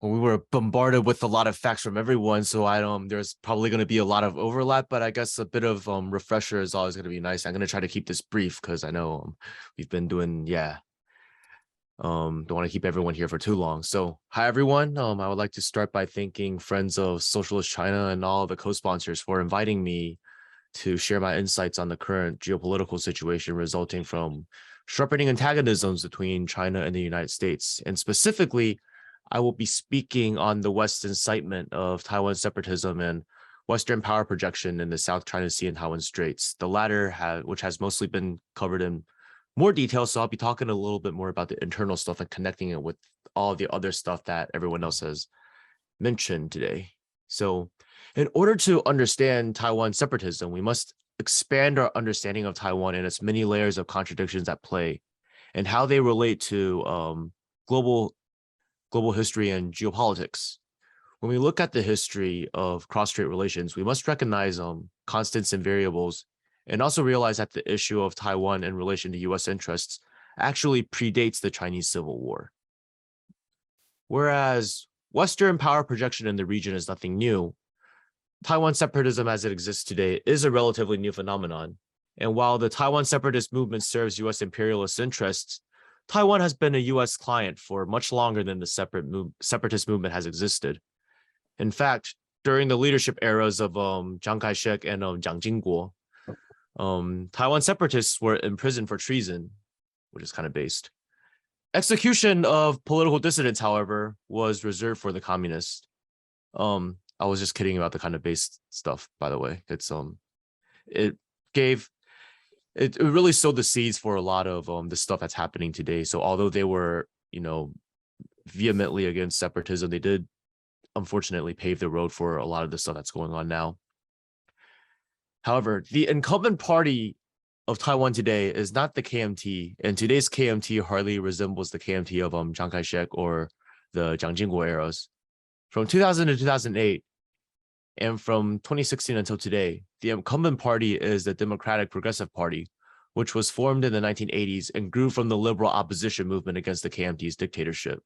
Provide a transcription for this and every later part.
Well, we were bombarded with a lot of facts from everyone, so I don't. There's probably going to be a lot of overlap, but I guess a bit of refresher is always going to be nice. I'm going to try to keep this brief because I know we've been doing don't want to keep everyone here for too long. So hi everyone. I would like to start by thanking Friends of Socialist China and all the co-sponsors for inviting me to share my insights on the current geopolitical situation resulting from sharpening antagonisms between China and the United States. And specifically, I will be speaking on the West's incitement of Taiwan separatism and Western power projection in the South China Sea and Taiwan Straits. The latter, which has mostly been covered in more detail, so I'll be talking a little bit more about the internal stuff and connecting it with all the other stuff that everyone else has mentioned today. So in order to understand Taiwan separatism, we must expand our understanding of Taiwan and its many layers of contradictions at play and how they relate to global history and geopolitics. When we look at the history of cross-strait relations, we must recognize constants and variables and also realize that the issue of Taiwan in relation to US interests actually predates the Chinese Civil War. Whereas Western power projection in the region is nothing new, Taiwan separatism as it exists today is a relatively new phenomenon. And while the Taiwan separatist movement serves US imperialist interests, Taiwan has been a US client for much longer than the separatist movement has existed. In fact, during the leadership eras of Chiang Kai-shek and Jiang Jingguo, Taiwan separatists were imprisoned for treason, which is kind of based. Execution of political dissidents, however, was reserved for the communists. I was just kidding about the kind of based stuff, by the way. It really sowed the seeds for a lot of the stuff that's happening today. So although they were, vehemently against separatism, they did unfortunately pave the road for a lot of the stuff that's going on now. However, the incumbent party of Taiwan today is not the KMT, and today's KMT hardly resembles the KMT of Chiang Kai-shek or the Jiang Jingguo eras. From 2000 to 2008, and from 2016 until today, the incumbent party is the Democratic Progressive Party, which was formed in the 1980s and grew from the liberal opposition movement against the KMT's dictatorship.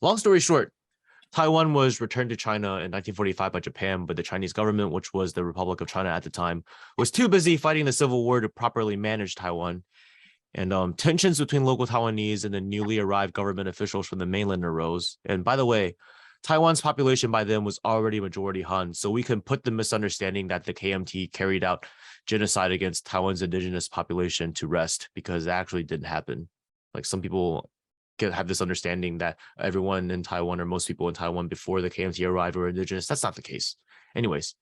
Long story short, Taiwan was returned to China in 1945 by Japan, but the Chinese government, which was the Republic of China at the time, was too busy fighting the Civil War to properly manage Taiwan. And tensions between local Taiwanese and the newly arrived government officials from the mainland arose. And by the way, Taiwan's population by then was already majority Han, so we can put the misunderstanding that the KMT carried out genocide against Taiwan's indigenous population to rest, because it actually didn't happen. Like, some people have this understanding that everyone in Taiwan or most people in Taiwan before the KMT arrived were indigenous. That's not the case. Anyways,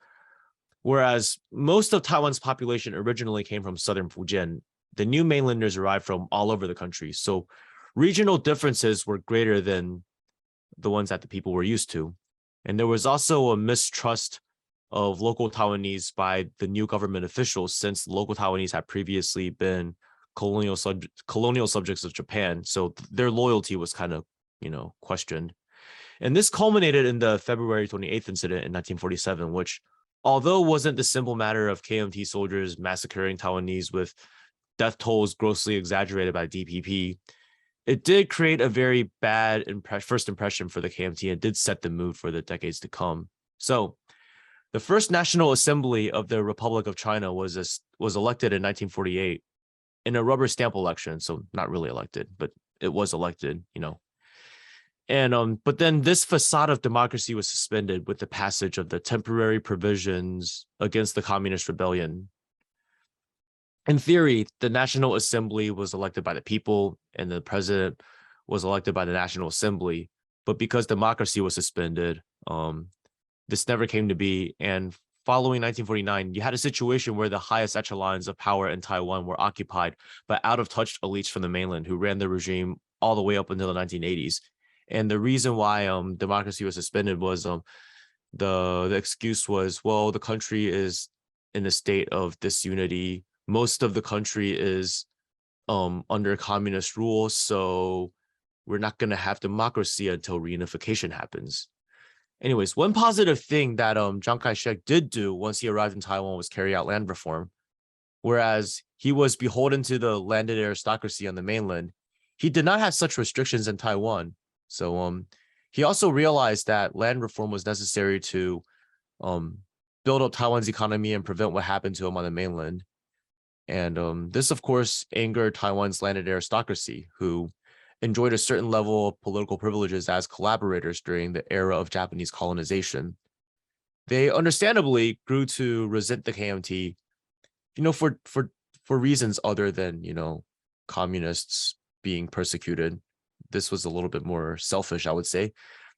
whereas most of Taiwan's population originally came from southern Fujian, the new mainlanders arrived from all over the country. So regional differences were greater than the ones that the people were used to. And there was also a mistrust of local Taiwanese by the new government officials, since local Taiwanese had previously been colonial subjects of Japan. So their loyalty was kind of, questioned. And this culminated in the February 28th incident in 1947, which, although wasn't the simple matter of KMT soldiers massacring Taiwanese with death tolls grossly exaggerated by DPP, it did create a very bad first impression for the KMT and did set the mood for the decades to come. So the first National Assembly of the Republic of China was elected in 1948 in a rubber stamp election. So not really elected, but it was elected, And but then this facade of democracy was suspended with the passage of the temporary provisions against the communist rebellion. In theory, the National Assembly was elected by the people and the president was elected by the National Assembly. But because democracy was suspended, this never came to be. And following 1949, you had a situation where the highest echelons of power in Taiwan were occupied by out-of-touch elites from the mainland who ran the regime all the way up until the 1980s. And the reason why democracy was suspended was the excuse was, well, the country is in a state of disunity. Most of the country is under communist rule, so we're not going to have democracy until reunification happens. Anyways, one positive thing that Chiang Kai-shek did do once he arrived in Taiwan was carry out land reform. Whereas he was beholden to the landed aristocracy on the mainland, he did not have such restrictions in Taiwan. So He also realized that land reform was necessary to build up Taiwan's economy and prevent what happened to him on the mainland. And this, of course, angered Taiwan's landed aristocracy, who enjoyed a certain level of political privileges as collaborators during the era of Japanese colonization. They understandably grew to resent the KMT, for reasons other than, communists being persecuted. This was a little bit more selfish, I would say.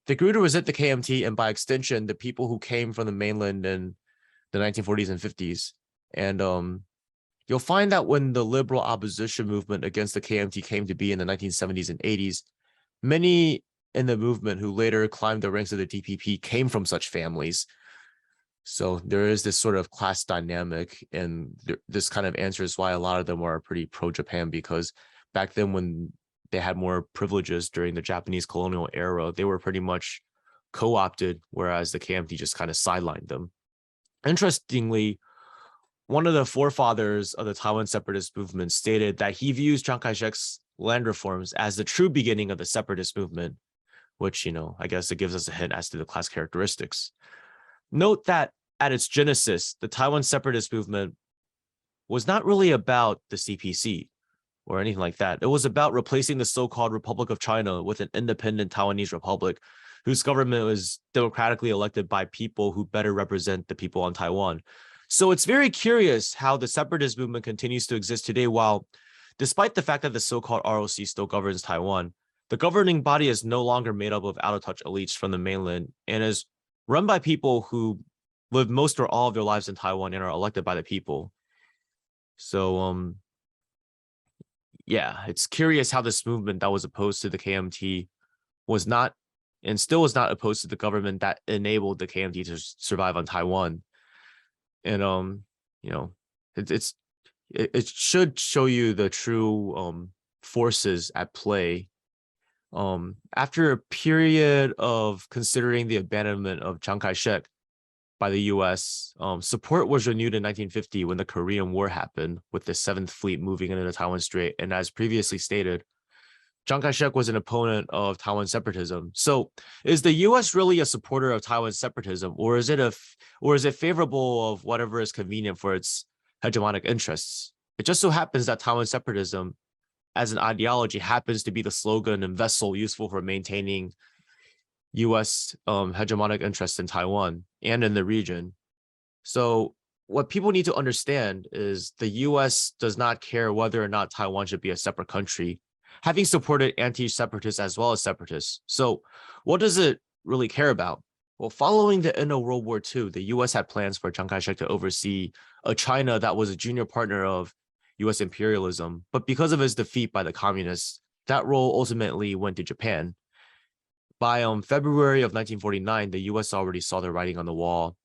They grew to resent the KMT, and by extension, the people who came from the mainland in the 1940s and 50s. And you'll find that when the liberal opposition movement against the KMT came to be in the 1970s and 80s, many in the movement who later climbed the ranks of the DPP came from such families. So there is this sort of class dynamic, and this kind of answers why a lot of them are pretty pro-Japan, because back then when they had more privileges during the Japanese colonial era, they were pretty much co-opted, whereas the KMT just kind of sidelined them. Interestingly, one of the forefathers of the Taiwan separatist movement stated that he views Chiang Kai-shek's land reforms as the true beginning of the separatist movement, which, I guess it gives us a hint as to the class characteristics. Note that at its genesis, the Taiwan separatist movement was not really about the CPC or anything like that. It was about replacing the so-called Republic of China with an independent Taiwanese republic whose government was democratically elected by people who better represent the people on Taiwan. So it's very curious how the separatist movement continues to exist today, while despite the fact that the so-called ROC still governs Taiwan, the governing body is no longer made up of out-of-touch elites from the mainland and is run by people who live most or all of their lives in Taiwan and are elected by the people. So, yeah, it's curious how this movement that was opposed to the KMT was not, and still is not, opposed to the government that enabled the KMT to survive on Taiwan. And it should show you the true forces at play. After a period of considering the abandonment of Chiang Kai-shek by the US, support was renewed in 1950 when the Korean War happened, with the 7th Fleet moving into the Taiwan Strait. And as previously stated, Chiang Kai-shek was an opponent of Taiwan separatism. So is the US really a supporter of Taiwan separatism, or is it favorable of whatever is convenient for its hegemonic interests? It just so happens that Taiwan separatism as an ideology happens to be the slogan and vessel useful for maintaining US hegemonic interests in Taiwan and in the region. So what people need to understand is the US does not care whether or not Taiwan should be a separate country, having supported anti-separatists as well as separatists. So what does it really care about? Well, following the end of World War II, the US had plans for Chiang Kai-shek to oversee a China that was a junior partner of US imperialism, but because of his defeat by the communists, that role ultimately went to Japan. By February of 1949, the US already saw the writing on the wall.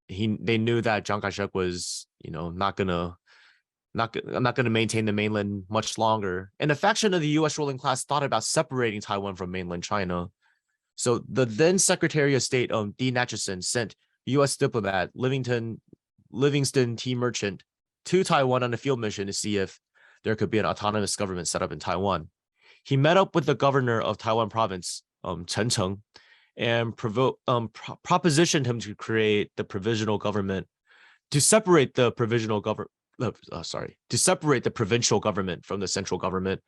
They knew that Chiang Kai-shek was, not gonna maintain the mainland much longer. And a faction of the US ruling class thought about separating Taiwan from mainland China. So the then Secretary of State, D. Natchison, sent US diplomat Livingston T. Merchant to Taiwan on a field mission to see if there could be an autonomous government set up in Taiwan. He met up with the governor of Taiwan province, Chen Cheng, and propositioned him to create the provisional government, to separate the provincial government from the central government,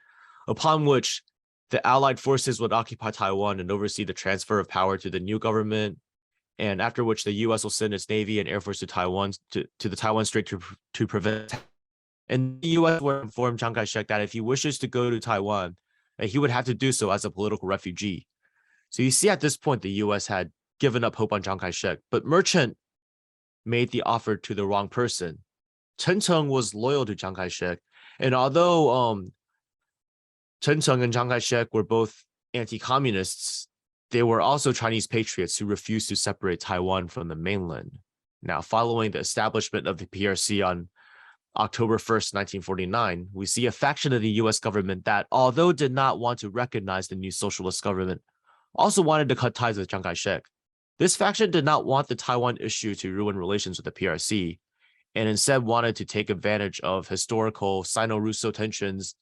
upon which the Allied forces would occupy Taiwan and oversee the transfer of power to the new government, and after which the U.S. will send its Navy and Air Force to Taiwan, to the Taiwan Strait to prevent. And the U.S. would inform Chiang Kai-shek that if he wishes to go to Taiwan, he would have to do so as a political refugee. So you see, at this point, the U.S. had given up hope on Chiang Kai-shek, but Merchant made the offer to the wrong person. Chen Cheng was loyal to Chiang Kai-shek, and although Chen Cheng and Chiang Kai-shek were both anti-communists, they were also Chinese patriots who refused to separate Taiwan from the mainland. Now, following the establishment of the PRC on October 1st, 1949, we see a faction of the US government that, although did not want to recognize the new socialist government, also wanted to cut ties with Chiang Kai-shek. This faction did not want the Taiwan issue to ruin relations with the PRC, and instead wanted to take advantage of historical Sino-Russo tensions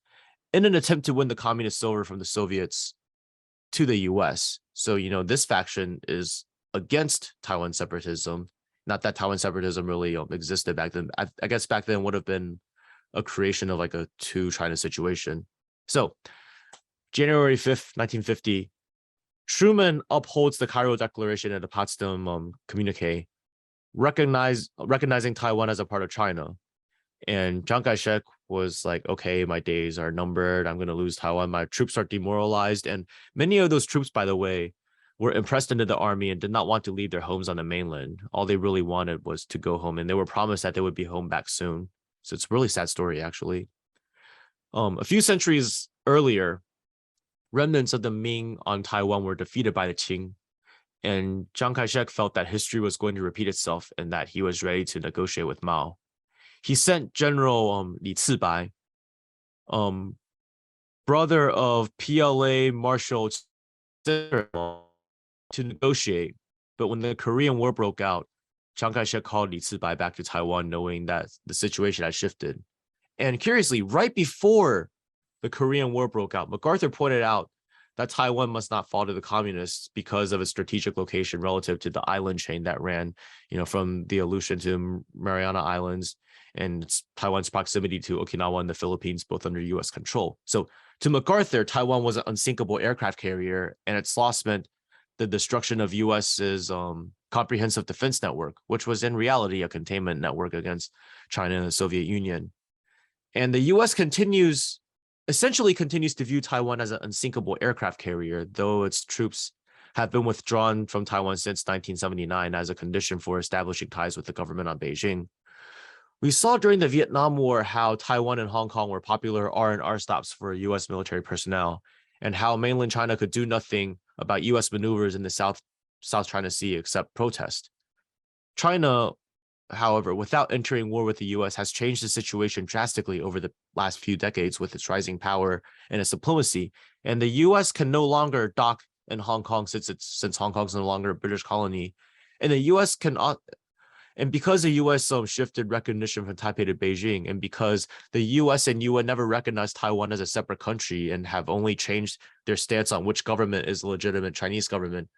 in an attempt to win the communist over from the Soviets to the US. So, this faction is against Taiwan separatism. Not that Taiwan separatism really existed back then. I guess back then would have been a creation of like a two China situation. So, January 5th, 1950, Truman upholds the Cairo Declaration and the Potsdam Communique, recognizing Taiwan as a part of China. And Chiang Kai-shek was like, okay, my days are numbered. I'm going to lose Taiwan. My troops are demoralized. And many of those troops, by the way, were impressed into the army and did not want to leave their homes on the mainland. All they really wanted was to go home, and they were promised that they would be home back soon. So it's a really sad story, actually. A few centuries earlier, remnants of the Ming on Taiwan were defeated by the Qing, and Chiang Kai-shek felt that history was going to repeat itself and that he was ready to negotiate with Mao. He sent General Li Cibai, brother of PLA Marshal, to negotiate. But when the Korean War broke out, Chiang Kai-shek called Li Cibai back to Taiwan, knowing that the situation had shifted. And curiously, right before the Korean War broke out, MacArthur pointed out that Taiwan must not fall to the communists because of its strategic location relative to the island chain that ran, from the Aleutian to Mariana Islands, and Taiwan's proximity to Okinawa and the Philippines, both under U.S. control. So to MacArthur, Taiwan was an unsinkable aircraft carrier, and its loss meant the destruction of U.S.'s comprehensive defense network, which was in reality a containment network against China and the Soviet Union. And the U.S. essentially continues to view Taiwan as an unsinkable aircraft carrier, though its troops have been withdrawn from Taiwan since 1979 as a condition for establishing ties with the government on Beijing. We saw during the Vietnam War how Taiwan and Hong Kong were popular R&R stops for U.S. military personnel, and how mainland China could do nothing about U.S. maneuvers in the South China Sea except protest. China, however, without entering war with the U.S., has changed the situation drastically over the last few decades with its rising power and its diplomacy. And the U.S. can no longer dock in Hong Kong since Hong Kong's no longer a British colony. And the U.S. and because the U.S. shifted recognition from Taipei to Beijing, and because the U.S. and UN never recognized Taiwan as a separate country and have only changed their stance on which government is a legitimate Chinese government,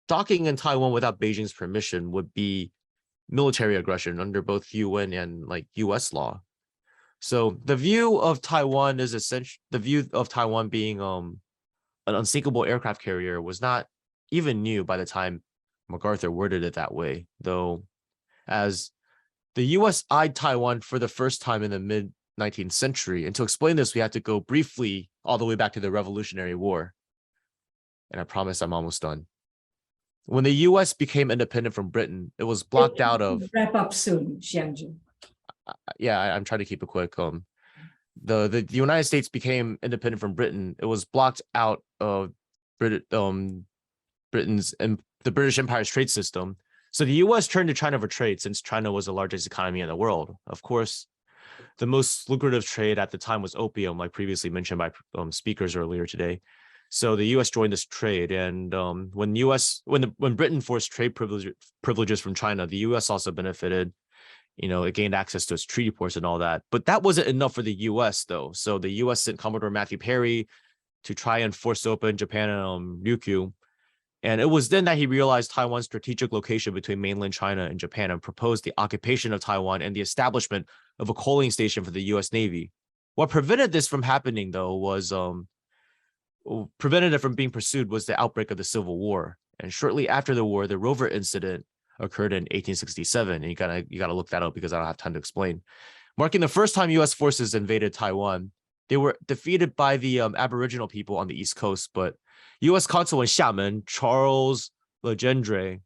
docking in Taiwan without Beijing's permission would be military aggression under both UN and US law. So the view of Taiwan being an unsinkable aircraft carrier was not even new by the time MacArthur worded it that way, though as the US eyed Taiwan for the first time in the mid-19th century. And to explain this, we have to go briefly all the way back to the Revolutionary War. And I promise I'm almost done. When the U.S. became independent from Britain, it was blocked out of... Wrap up soon, Xiangyu. Yeah, I'm trying to keep it quick. The United States became independent from Britain. It was blocked out of Britain's and the British Empire's trade system. So the U.S. turned to China for trade, since China was the largest economy in the world. Of course, the most lucrative trade at the time was opium, like previously mentioned by speakers earlier today. So the U.S. joined this trade, and when Britain forced trade privileges from China, the U.S. also benefited. It gained access to its treaty ports and all that. But that wasn't enough for the U.S. though. So the U.S. sent Commodore Matthew Perry to try and force open Japan and Ryukyu. And it was then that he realized Taiwan's strategic location between mainland China and Japan and proposed the occupation of Taiwan and the establishment of a coaling station for the U.S. Navy. What prevented this from happening, though, prevented it from being pursued was the outbreak of the Civil War. And shortly after the war, the Rover incident occurred in 1867. And you gotta look that up because I don't have time to explain. Marking the first time U.S. forces invaded Taiwan. They were defeated by the Aboriginal people on the East Coast, but U.S. Consul in Xiamen, Charles Legendre,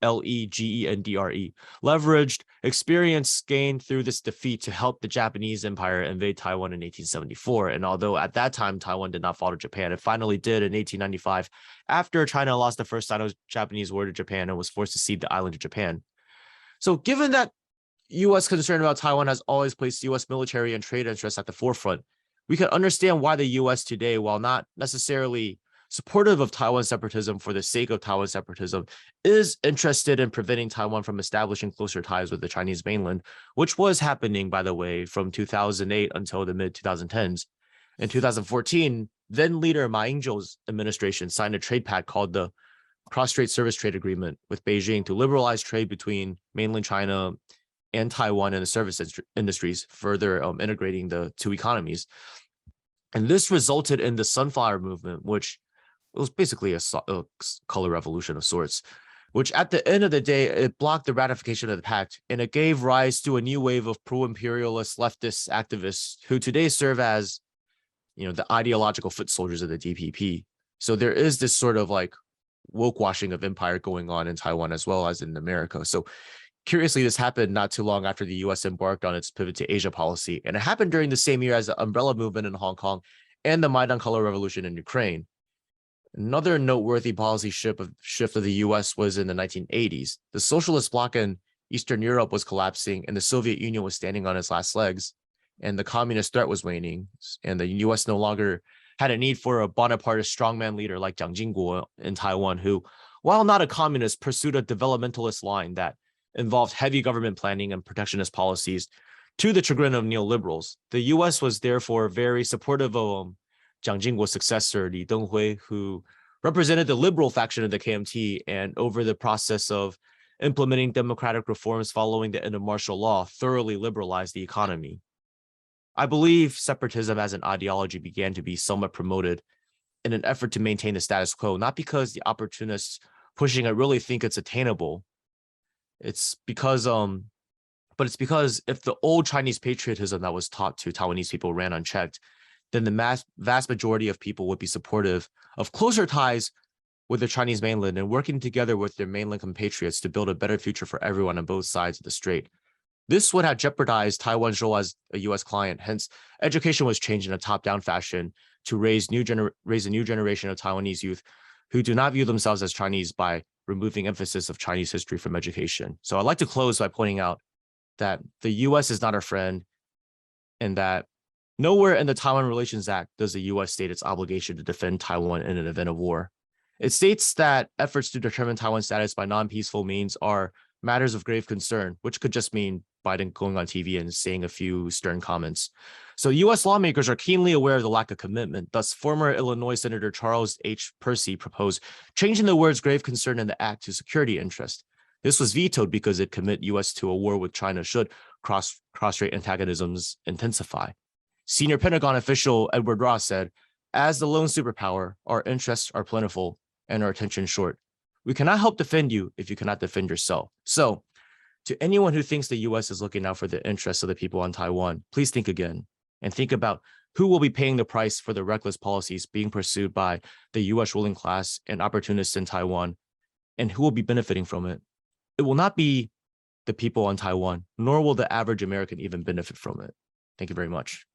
Legendre, leveraged experience gained through this defeat to help the Japanese Empire invade Taiwan in 1874. And although at that time Taiwan did not fall to Japan, it finally did in 1895 after China lost the first Sino-Japanese war to Japan and was forced to cede the island to Japan. So given that U.S. concern about Taiwan has always placed U.S. military and trade interests at the forefront, we can understand why the U.S. today, while not necessarily supportive of Taiwan separatism for the sake of Taiwan separatism, is interested in preventing Taiwan from establishing closer ties with the Chinese mainland, which was happening, by the way, from 2008 until the mid-2010s. In 2014, then leader Ma Ying-jeou's administration signed a trade pact called the cross-strait service trade agreement with Beijing to liberalize trade between mainland China and Taiwan in the service industries, further integrating the two economies. And this resulted in the Sunflower Movement, which was basically a color revolution of sorts, which at the end of the day, it blocked the ratification of the pact, and it gave rise to a new wave of pro-imperialist leftist activists who today serve as, the ideological foot soldiers of the DPP. So there is this sort of like woke washing of empire going on in Taiwan as well as in America. So curiously, this happened not too long after the US embarked on its pivot to Asia policy, and it happened during the same year as the Umbrella Movement in Hong Kong and the Maidan Color Revolution in Ukraine. Another noteworthy policy shift of the US was in the 1980s. The socialist bloc in Eastern Europe was collapsing, and the Soviet Union was standing on its last legs, and the communist threat was waning, and the US no longer had a need for a Bonapartist strongman leader like Zhang Xiangyu in Taiwan, who, while not a communist, pursued a developmentalist line that involved heavy government planning and protectionist policies to the chagrin of neoliberals. The US was therefore very supportive of Zhang Jinguo's successor, Li Denghui, who represented the liberal faction of the KMT, and over the process of implementing democratic reforms following the end of martial law, thoroughly liberalized the economy. I believe separatism as an ideology began to be somewhat promoted in an effort to maintain the status quo, not because the opportunists pushing it really think it's attainable. It's because if the old Chinese patriotism that was taught to Taiwanese people ran unchecked, then the vast majority of people would be supportive of closer ties with the Chinese mainland and working together with their mainland compatriots to build a better future for everyone on both sides of the strait. This would have jeopardized Taiwan's role as a U.S. client. Hence, education was changed in a top-down fashion to raise a new generation of Taiwanese youth who do not view themselves as Chinese by removing emphasis of Chinese history from education. So I'd like to close by pointing out that the U.S. is not our friend, and that nowhere in the Taiwan Relations Act does the U.S. state its obligation to defend Taiwan in an event of war. It states that efforts to determine Taiwan's status by non-peaceful means are matters of grave concern, which could just mean Biden going on TV and saying a few stern comments. So U.S. lawmakers are keenly aware of the lack of commitment. Thus, former Illinois Senator Charles H. Percy proposed changing the words grave concern in the act to security interest. This was vetoed because it commit U.S. to a war with China should cross-strait antagonisms intensify. Senior Pentagon official Edward Ross said, "As the lone superpower, our interests are plentiful and our attention short. We cannot help defend you if you cannot defend yourself." So, to anyone who thinks the U.S. is looking out for the interests of the people on Taiwan, please think again and think about who will be paying the price for the reckless policies being pursued by the U.S. ruling class and opportunists in Taiwan, and who will be benefiting from it. It will not be the people on Taiwan, nor will the average American even benefit from it. Thank you very much.